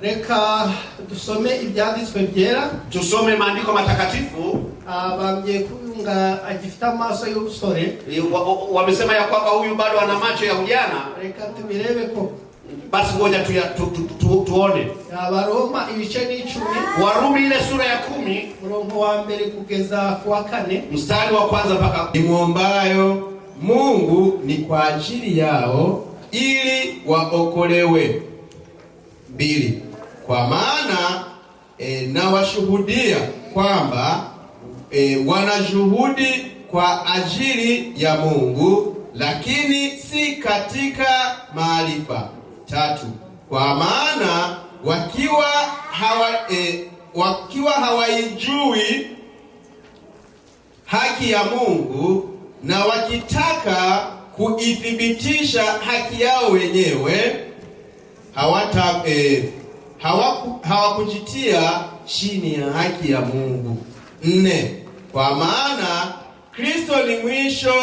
Reka dusome ibyanditswe byera. Tusome maandiko matakatifu. Bambye kunga agifita amaso y'urusore. Wamesema ya kwamba huyu bado ana macho ya ujana. Reka tubirebe ko. Basi ngoja tuone. Abaroma ibice ni 10. Warumi ile sura ya 10 murongo wa mbere kugeza kwa 4 mstari wa kwanza mpaka nimwombayo Mungu ni kwa ajili yao ili waokolewe. 2. Kwa maana nawashuhudia kwamba wanajuhudi kwa ajili ya Mungu, lakini si katika maarifa. 3. Kwa maana wakiwa hawaijui haki ya Mungu na wakitaka kuithibitisha haki yao wenyewe, hawakujitia chini ya haki ya Mungu. 4. Kwa maana Kristo ni mwisho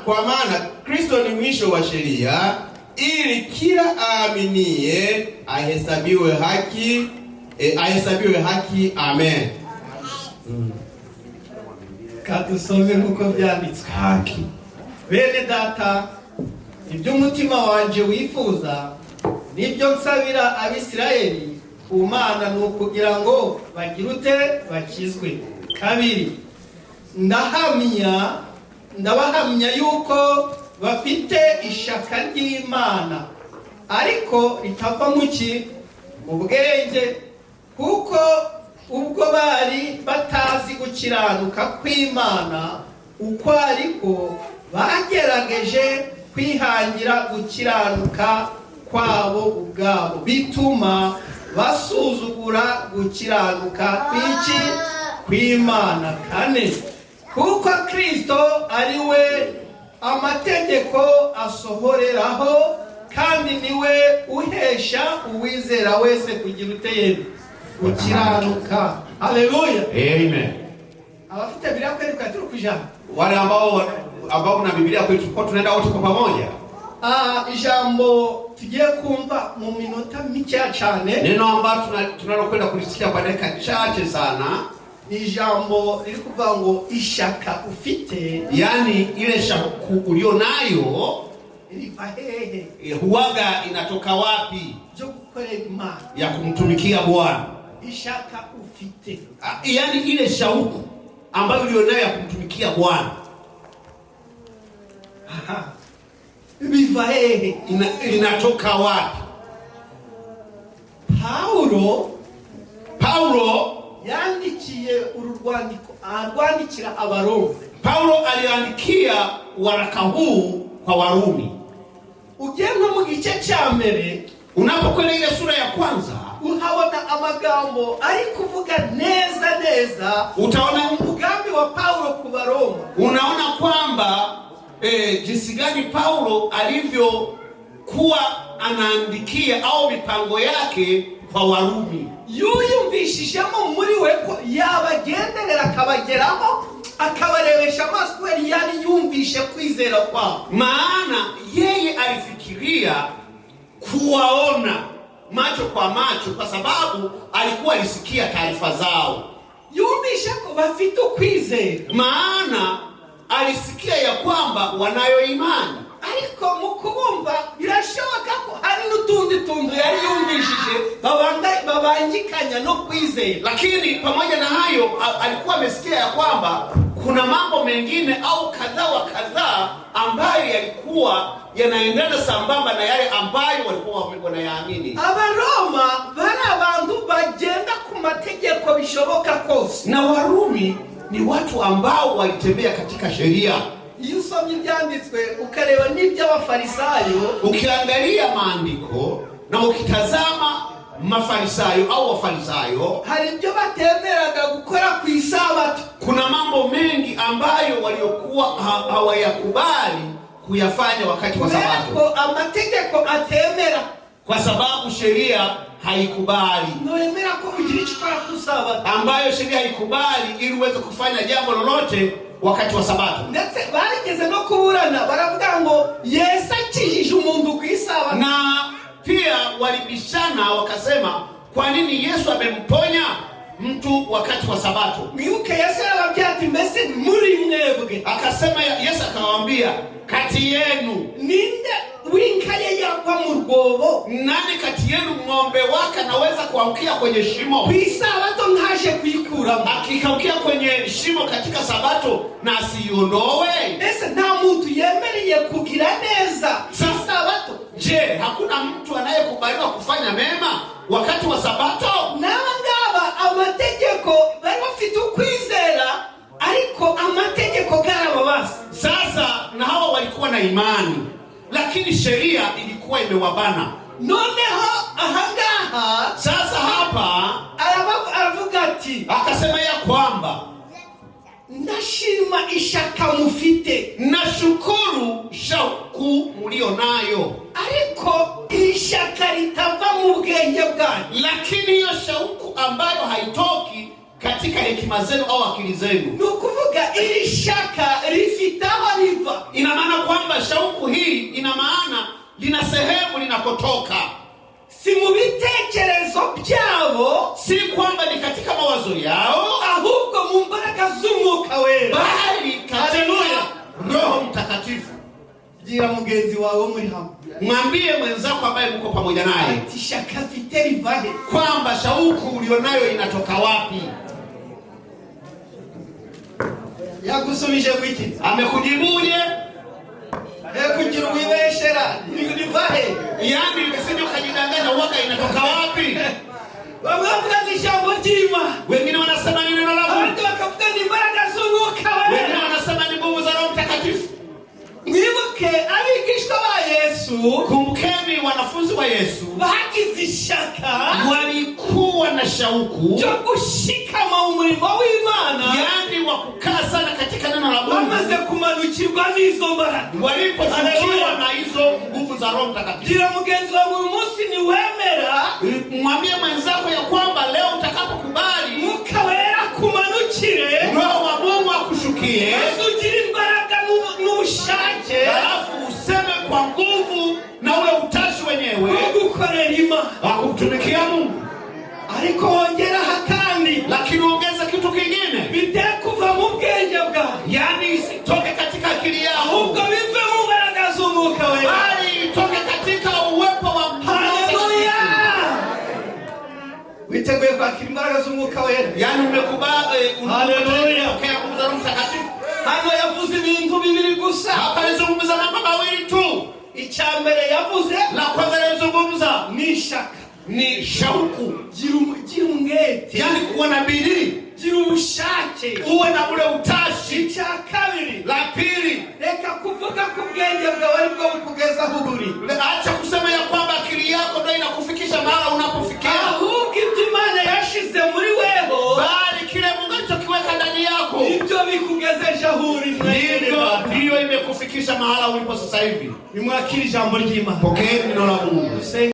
kwa maana Kristo ni mwisho wa sheria, ili kila aaminie ahesabiwe haki. Amen. Kadusome nuko byanditswe. Haki. Bene data, ibyo umutima wanje wifuza nibyo nsabira Abisirayeli ku Mana, nukugira ngo bagirute bakizwe. 2. Ndabahamya yuko bafite ishaka ry'Imana, ariko ritava mu bwenge, kuko ubwo bari batazi gukiranuka kw'Imana uko ariko bagerageje kwihangira gukiranuka kwabo ubwabo, bituma basuzugura gukiranuka kw'Imana. 4. Kuko Kristo ari we amategeko asohoreraho, kandi niwe uhesha uwizera wese kugira uteye gukiranuka. Haleluya. Amen. Abafite Biblia kweruka turi kujana. Wale ambao na Biblia kwetu kwa tunaenda wote kwa pamoja. Ijambo tugiye kumva mu minota mike cyane. Neno ambalo tunalokwenda kulisikia kwa dakika chache sana. Ni ijambo riri kuvuga ngo ishaka ufite, yani ile shauku ulionayo iliva hehe, huaga inatoka wapi? Jo gukorera Imana, ya kumtumikia Bwana. Ishaka ufite, yani ile shauku ambayo ulionayo ya kumtumikia Bwana. Iliva hehe, inatoka wapi? Paulo yandikiye urwandiko arwandikira Abaroma. Paulo aliandikia waraka huu kwa Warumi. Ugenda mu gice cya mbere, unapokwenda ile sura ya kwanza, uhabona amagambo ari kuvuga neza utaona umugambi wa Paulo ku Baroma. Unaona kwamba jinsi gani Paulo alivyokuwa anaandikia au mipango yake kwa Warumi. Yuyumvishijemo muri we ko yabagenderera akabageraho akabarebesha amaso, yani yumvishe kwizera kwao. Maana yeye alifikiria kuwaona macho kwa macho, kwa sababu alikuwa alisikia taarifa zao. Yumvishe ko bafite kwizera, maana alisikia ya kwamba wanayo imani. Ariko mukubumva birashoboka ko hari n'utundi tundu yari yumvishije babangikanya no kwizera. Lakini pamoja na hayo alikuwa amesikia ya kwamba kuna mambo mengine au kadhaa ambayo yalikuwa yanaendana sambamba na yale ambayo walikuwa wanayaamini. Abaroma bari abantu bagenda ku mategeko bishoboka kose, na Warumi ni watu ambao walitembea katika sheria. Iyo usomye ibyanditswe ukareba n'iby'Abafarisayo, ukiangalia maandiko na ukitazama Mafarisayo au Wafarisayo, hari ibyo batemeraga gukora ku Isabato. Kuna mambo mengi ambayo waliokuwa hawayakubali kuyafanya wakati wa Sabato. Kwa amategeko atemera, kwa sababu sheria haikubali. Noemera ko ugira ikikora ku Sabato, ambayo sheria haikubali ili uweze kufanya jambo lolote wakati wa Sabato. Ndetse barigeze no kuburana baravuga ngo Yesu akijije umuntu ku Isabato. Na pia walibishana wakasema, kwa nini Yesu amemponya mtu wakati wa Sabato? Mwibuke Yesu arababwira ati mbese muri mwebwe. Akasema, Yesu akawaambia, kati yenu ninde w'inkaye yagwa mu rwobo? Nani kati yenu ng'ombe wake anaweza kuangukia kwenye shimo? Ku Isabato ntaje kuyikuramo. Akikaukia kwenye shimo katika Sabato na asiondowe? Ese nta muntu yemereye kugira neza Sabato? Je, hakuna mtu anayekubaliwa kufanya mema wakati wa Sabato? N'abangaba amategeko bari bafite ukwizera, ariko amategeko garababasa. Sasa na hawa walikuwa na imani, lakini sheria ilikuwa imewabana. Noneho ahangaha sasa hapa aravuga ati, akasema ya kwamba ndashima ishaka mufite, nashukuru shauku mulio nayo, ariko ishaka litava mu bwenge bwanyu. Lakini hiyo shauku ambayo haitoki katika hekima zenu au akili zenu. Nukuvuga ili shaka rifite aho riva. Ina maana kwamba shauku hii ina maana lina sehemu linakotoka. Si mu bitekerezo byabo, si kwamba ni katika mawazo yao, ahubwo mu mbaraga z'Umwuka Wera, bali katika Roho Mtakatifu. Gira mugenzi wawe muri hamwe, mwambie mwenzako ambaye mko pamoja naye, ati shaka fite rivahe, kwamba shauku ulionayo inatoka wapi? Yagusubije wiki, amekujibuje? Kugira uwibeshera rivahe, yani usije ukajidanganya uwaga inatoka wapi? Bamwe bavuga ni jambo ry'Imana, wengine wanasema ni neno la Mungu, wengine bakavuga ni imbaraga z'Umwuka Wera, wengine wanasema ni nguvu za Roho Mtakatifu. Mwibuke abigishwa ba Yesu, kumbukeni wanafunzi wa Yesu bagize ishaka, walikuwa na shauku cyo gushikama umurimo w'Imana, yani wa kukaa sana katika neno la Mungu, bamaze kumanukirwa n'izo mbaraga, walipofikiwa na hizo nguvu za Roho Mtakatifu. Gira mugenzi wangu, uyu munsi ni wemera, mwambie mwenzako ya kwamba leo utakapokubali Mwuka Wera kumanukire, Roho wa Mungu akushukie, ugira imbaraga n'ubushake, alafu useme kwa nguvu na ule utashi wenyewe gukorera Imana, kumtumikia Mungu. Ariko wongera hakandi, lakini ongeza kitu kingine, bitekuva mu bwenge bwawe, yani isitoke katika akili yako, ahubwo bive mu mbaraga z'Umwuka Wera, bali itoke katika uwepo wa Mungu. Haleluya! Witeguye kwakira imbaraga z'Umwuka Wera, yani umekubali. Haleluya! Pokea nguvu za Roho Mtakatifu. Hano yavuze ibintu bibiri gusa, hapa alizungumza mambo mawili tu. Icyambere yavuze, la kwanza alizungumza ni shaka, ni shauku, gira umwete, yani kuwa na bidii, gira ubushake, uwe na ule utashi. Icya kabiri, la pili, reka kuvuga ku bwenge bwawe aribwo bukugeza aho uri, acha kusema ya kwamba akili yako ndio inakufikisha mahali unapofikia, ahubwo ibyo Imana yashize muri weho, bali kile Mungu alichokiweka ndani yako ibyo bikugezeje aho uri. Ndio imekufikisha mahali ulipo sasa hivi. Nimwakire ijambo ry'Imana, pokea neno la Mungu.